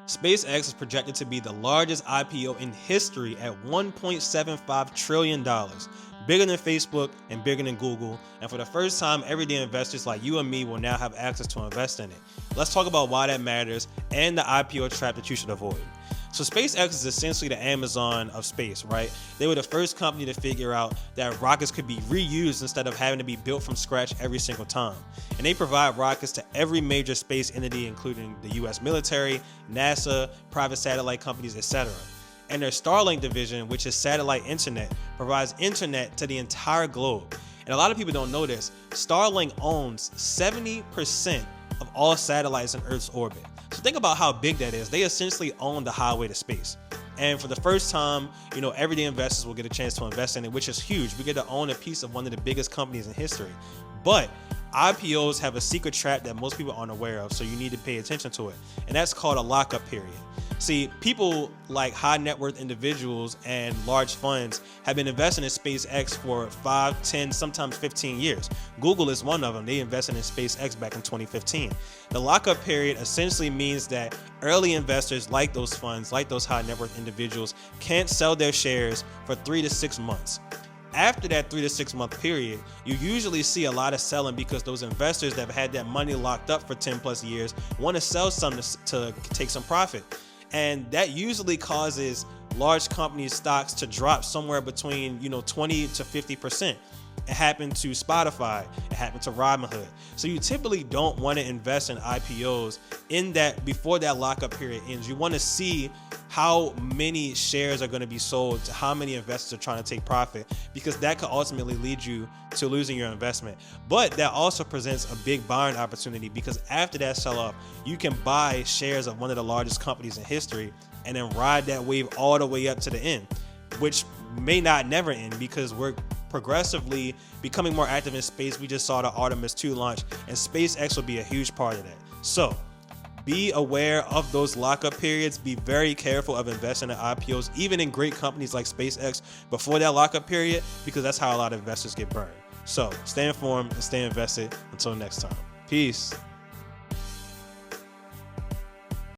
SpaceX is projected to be the largest IPO in history at $1.75 trillion, bigger than Facebook and bigger than Google. And for the first time, everyday investors like you and me will now have access to invest in it. Let's talk about why that matters and the IPO trap that you should avoid. So SpaceX is essentially the Amazon of space, right? They were the first company to figure out that rockets could be reused instead of having to be built from scratch every single time. And they provide rockets to every major space entity, including the US military, NASA, private satellite companies, etc. And their Starlink division, which is satellite internet, provides internet to the entire globe. And a lot of people don't know this. Starlink owns 70% of all satellites in Earth's orbit. So think about how big that is. They essentially own the highway to space. And for the first time, everyday investors will get a chance to invest in it, which is huge. We get to own a piece of one of the biggest companies in history. But IPOs have a secret trap that most people aren't aware of, so you need to pay attention to it. And that's called a lockup period. See, people like high net worth individuals and large funds have been investing in SpaceX for 5, 10, sometimes 15 years. Google is one of them. They invested in SpaceX back in 2015. The lockup period essentially means that early investors like those funds, like those high net worth individuals, can't sell their shares for 3 to 6 months. After that 3 to 6 month period, you usually see a lot of selling because those investors that have had that money locked up for 10 plus years want to sell some to take some profit. And that usually causes large companies' stocks to drop somewhere between 20 to 50%. It happened to Spotify. It happened to Robinhood. So you typically don't want to invest in IPOs before that lockup period ends. You want to see how many shares are going to be sold, to how many investors are trying to take profit, because that could ultimately lead you to losing your investment. But that also presents a big buying opportunity, because after that sell-off, you can buy shares of one of the largest companies in history and then ride that wave all the way up to the end, which may not never end because we're progressively becoming more active in space. We just saw the Artemis 2 launch, and SpaceX will be a huge part of that. So be aware of those lockup periods. Be very careful of investing in IPOs, even in great companies like SpaceX, before that lockup period, because that's how a lot of investors get burned. So stay informed and stay invested. Until next time. Peace.